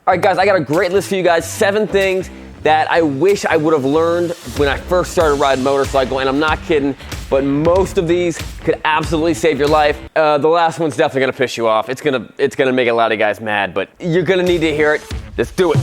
All right, guys, I got a great list for you guys. 7 things that I wish I would have learned when I first started riding motorcycle, and I'm not kidding, but most of these could absolutely save your life. The last one's definitely gonna piss you off. It's gonna make a lot of guys mad, but you're gonna need to hear it. Let's do it.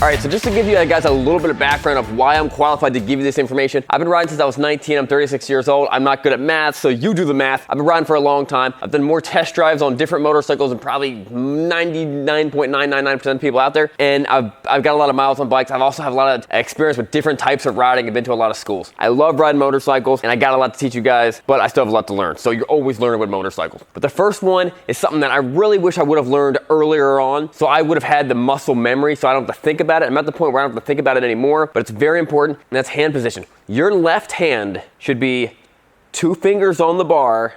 All right, so just to give you guys a little bit of background of why I'm qualified to give you this information, I've been riding since I was 19, I'm 36 years old. I'm not good at math, so you do the math. I've been riding for a long time. I've done more test drives on different motorcycles than probably 99.999% of people out there. And I've got a lot of miles on bikes. I've also had a lot of experience with different types of riding. I've been to a lot of schools. I love riding motorcycles, and I got a lot to teach you guys, but I still have a lot to learn. So you're always learning with motorcycles. But the first one is something that I really wish I would have learned earlier on, so I would have had the muscle memory, so I don't have to think about it. I'm at the point where I don't have to think about it anymore, but it's very important, and that's hand position. Your left hand should be 2 fingers on the bar,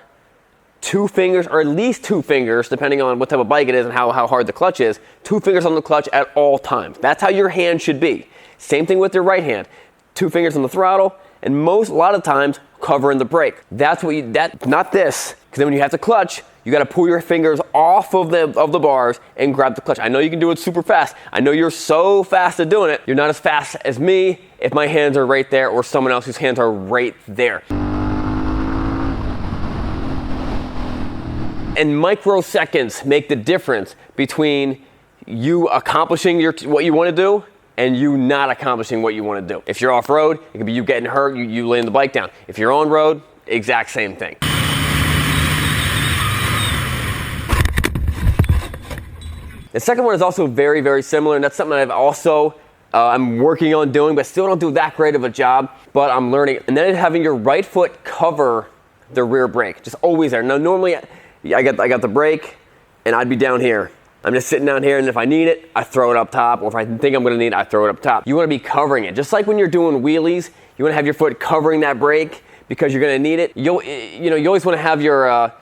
2 fingers, or at least 2 fingers, depending on what type of bike it is and how hard the clutch is, 2 fingers on the clutch at all times. That's how your hand should be. Same thing with your right hand. 2 fingers on the throttle, and a lot of times, covering the brake. That's what not this, because then when you have to clutch, you gotta pull your fingers off of the bars and grab the clutch. I know you can do it super fast. I know you're so fast at doing it. You're not as fast as me if my hands are right there or someone else whose hands are right there. And microseconds make the difference between you accomplishing what you wanna do and you not accomplishing what you wanna do. If you're off-road, it could be you getting hurt, you laying the bike down. If you're on road, exact same thing. The second one is also very, very similar, and that's something I've also, I'm working on doing, but still don't do that great of a job, but I'm learning. And then having your right foot cover the rear brake, just always there. Now, normally, I got the brake, and I'd be down here. I'm just sitting down here, and if I need it, I throw it up top, or if I think I'm gonna need it, I throw it up top. You wanna be covering it. Just like when you're doing wheelies, you wanna have your foot covering that brake because you're gonna need it. You always wanna have your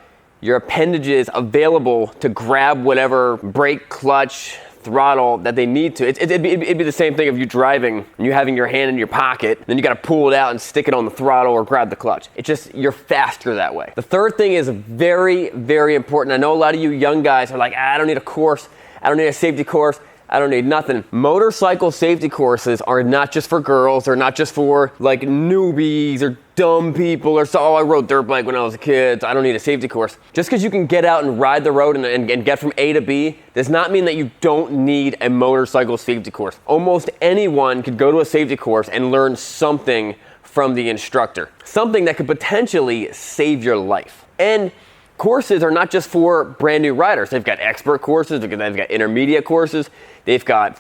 appendages available to grab whatever brake, clutch, throttle that they need to. It'd be the same thing if you're driving and you're having your hand in your pocket, then you gotta pull it out and stick it on the throttle or grab the clutch. It's just, you're faster that way. The third thing is very, very important. I know a lot of you young guys are like, I don't need a course, I don't need a safety course, I don't need nothing. Motorcycle safety courses are not just for girls, they're not just for like newbies or dumb people or so, oh, I rode dirt bike when I was a kid, so I don't need a safety course. Just because you can get out and ride the road and get from A to B does not mean that you don't need a motorcycle safety course. Almost anyone could go to a safety course and learn something from the instructor. Something that could potentially save your life. And courses are not just for brand new riders. They've got expert courses, they've got intermediate courses, they've got,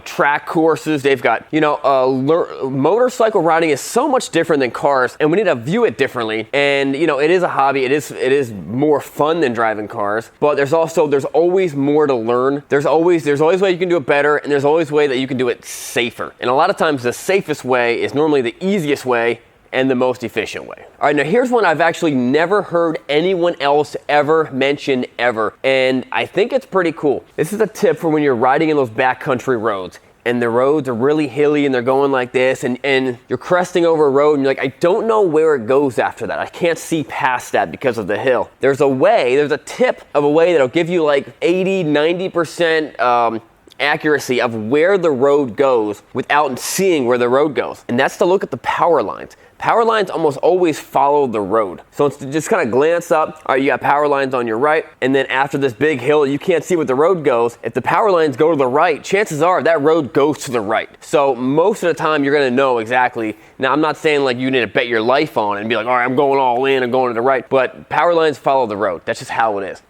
track courses, they've got, motorcycle riding is so much different than cars, and we need to view it differently. And, it is a hobby, it is more fun than driving cars, but there's always more to learn. There's always a way you can do it better, and there's always a way that you can do it safer. And a lot of times the safest way is normally the easiest way and the most efficient way. All right, now here's one I've actually never heard anyone else ever mention ever, and I think it's pretty cool. This is a tip for when you're riding in those backcountry roads, and the roads are really hilly and they're going like this, and you're cresting over a road and you're like, I don't know where it goes after that. I can't see past that because of the hill. There's a tip of a way that'll give you like 80, 90% accuracy of where the road goes without seeing where the road goes. And that's to look at the power lines. Power lines almost always follow the road. So it's to just kind of glance up, all right, you got power lines on your right, and then after this big hill, you can't see where the road goes. If the power lines go to the right, chances are that road goes to the right. So most of the time, you're gonna know exactly. Now, I'm not saying like you need to bet your life on it and be like, all right, I'm going all in, I'm going to the right, but power lines follow the road. That's just how it is.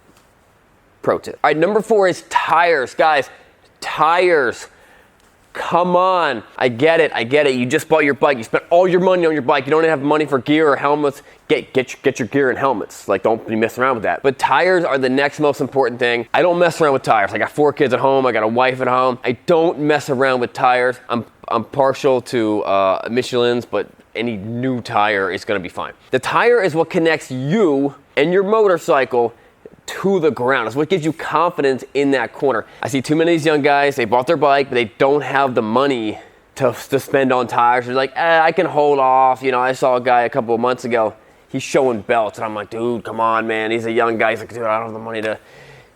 Pro tip. All right, number 4 is tires. Guys, tires. Come on. I get it. You just bought your bike. You spent all your money on your bike. You don't have money for gear or helmets. Get your gear and helmets. Like, don't be messing around with that. But tires are the next most important thing. I don't mess around with tires. I got 4 kids at home. I got a wife at home. I don't mess around with tires. I'm partial to Michelin's, but any new tire is going to be fine. The tire is what connects you and your motorcycle to the ground. It's what gives you confidence in that corner. I see too many of these young guys, they bought their bike, but they don't have the money to spend on tires. You're like, I can hold off. You know, I saw a guy a couple of months ago, he's showing belts, and I'm like, dude, come on, man. He's a young guy. He's like, dude, I don't have the money to,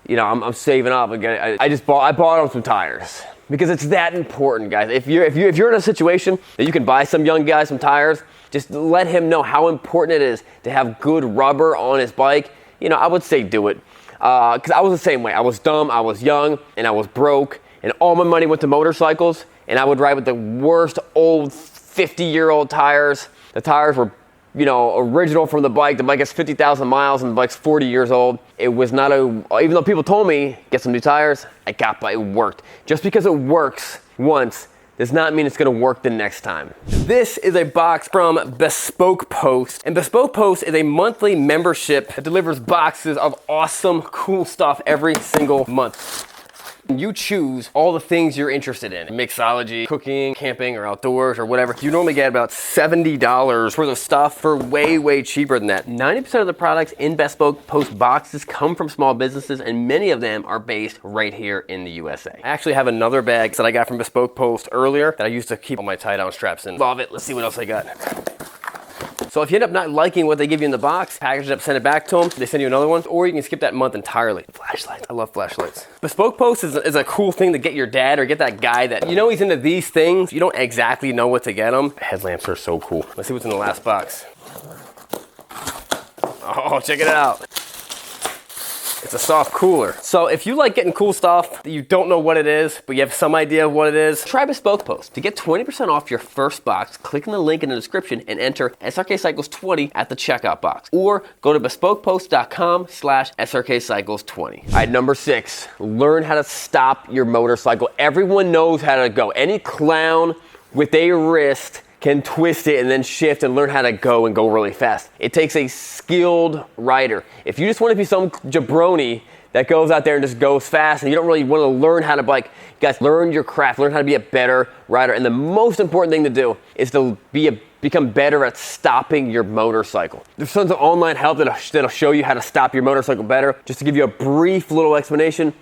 you know, I'm saving up. I bought him some tires because it's that important, guys. If you're in a situation that you can buy some young guy some tires, just let him know how important it is to have good rubber on his bike. You know, I would say do it. Because I was the same way. I was dumb, I was young, and I was broke, and all my money went to motorcycles, and I would ride with the worst old 50-year-old tires. The tires were, you know, original from the bike. The bike has 50,000 miles, and the bike's 40 years old. It was not even though people told me, get some new tires, it worked. Just because it works once does not mean it's gonna work the next time. This is a box from Bespoke Post. And Bespoke Post is a monthly membership that delivers boxes of awesome, cool stuff every single month. You choose all the things you're interested in. Mixology, cooking, camping, or outdoors, or whatever. You normally get about $70 worth of stuff for way, way cheaper than that. 90% of the products in Bespoke Post boxes come from small businesses, and many of them are based right here in the USA. I actually have another bag that I got from Bespoke Post earlier that I used to keep all my tie-down straps in. Love it. Let's see what else I got. So if you end up not liking what they give you in the box, package it up, send it back to them, they send you another one, or you can skip that month entirely. Flashlights, I love flashlights. Bespoke Post is a cool thing to get your dad or get that guy that, you know, he's into these things, you don't exactly know what to get him. Headlamps are so cool. Let's see what's in the last box. Oh, check it out. It's a soft cooler. So if you like getting cool stuff that you don't know what it is, but you have some idea of what it is, try Bespoke Post. To get 20% off your first box, click on the link in the description and enter Srkcycles20 at the checkout box. Or go to bespokepost.com/Srkcycles20. All right, number 6, learn how to stop your motorcycle. Everyone knows how to go. Any clown with a wrist can twist it and then shift and learn how to go and go really fast. It takes a skilled rider. If you just want to be some jabroni that goes out there and just goes fast and you don't really want to learn how to bike, guys, learn your craft, learn how to be a better rider. And the most important thing to do is to become better at stopping your motorcycle. There's tons of online help that'll show you how to stop your motorcycle better. Just to give you a brief little explanation,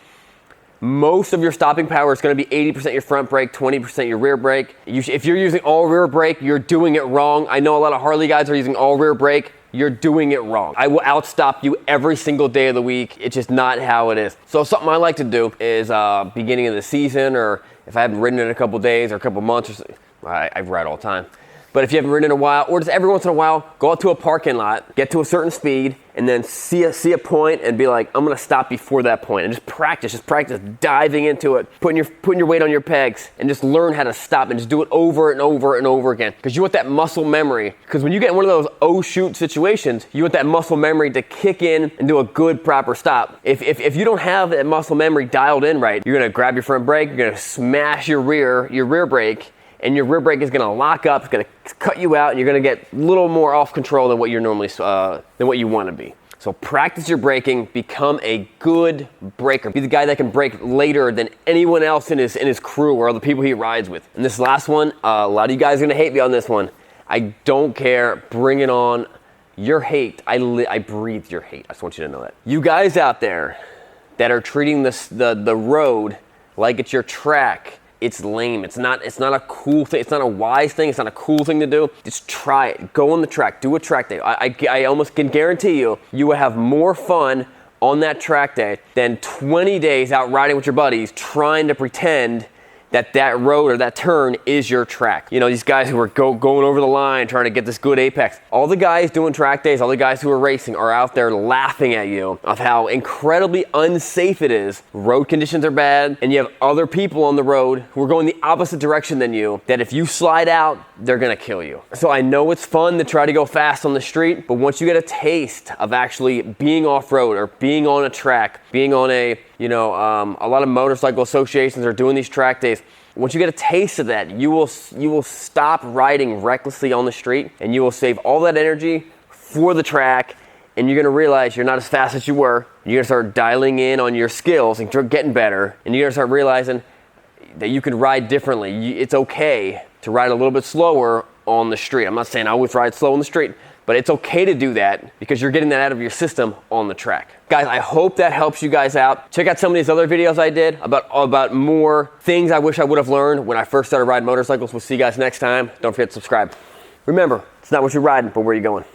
most of your stopping power is going to be 80% your front brake, 20% your rear brake. If you're using all rear brake, you're doing it wrong. I know a lot of Harley guys are using all rear brake. You're doing it wrong. I will outstop you every single day of the week. It's just not how it is. So something I like to do is beginning of the season, or if I haven't ridden in a couple days or a couple months, or something, I ride all the time. But if you haven't ridden in a while, or just every once in a while, go out to a parking lot, get to a certain speed, and then see a point and be like, I'm gonna stop before that point, and just practice diving into it, putting your weight on your pegs, and just learn how to stop and just do it over and over and over again. Because you want that muscle memory. Because when you get in one of those oh shoot situations, you want that muscle memory to kick in and do a good proper stop. If you don't have that muscle memory dialed in right, you're gonna grab your front brake, you're gonna smash your rear brake, and your rear brake is gonna lock up, it's gonna cut you out, and you're gonna get a little more off control than what you're normally, than what you wanna be. So practice your braking, become a good braker. Be the guy that can brake later than anyone else in his crew or the people he rides with. And this last one, a lot of you guys are gonna hate me on this one. I don't care, bring it on. Your hate, I breathe your hate. I just want you to know that. You guys out there that are treating the road like it's your track, it's lame. It's not a cool thing. It's not a wise thing. It's not a cool thing to do. Just try it. Go on the track. Do a track day. I almost can guarantee you will have more fun on that track day than 20 days out riding with your buddies trying to pretend that road or that turn is your track. You know, these guys who are going over the line trying to get this good apex. All the guys doing track days, all the guys who are racing are out there laughing at you of how incredibly unsafe it is. Road conditions are bad, and you have other people on the road who are going the opposite direction than you, that if you slide out, they're gonna kill you. So I know it's fun to try to go fast on the street, but once you get a taste of actually being off-road or being on a track, being on a lot of motorcycle associations are doing these track days. Once you get a taste of that, you will stop riding recklessly on the street, and you will save all that energy for the track, and you're gonna realize you're not as fast as you were. You're gonna start dialing in on your skills and getting better, and you're gonna start realizing that you can ride differently. It's okay to ride a little bit slower on the street. I'm not saying I always ride slow on the street, But it's okay to do that because you're getting that out of your system on the track. Guys, I hope that helps you guys out. Check out some of these other videos I did about more things I wish I would have learned when I first started riding motorcycles. We'll see you guys next time. Don't forget to subscribe. Remember, it's not what you're riding, but where you're going.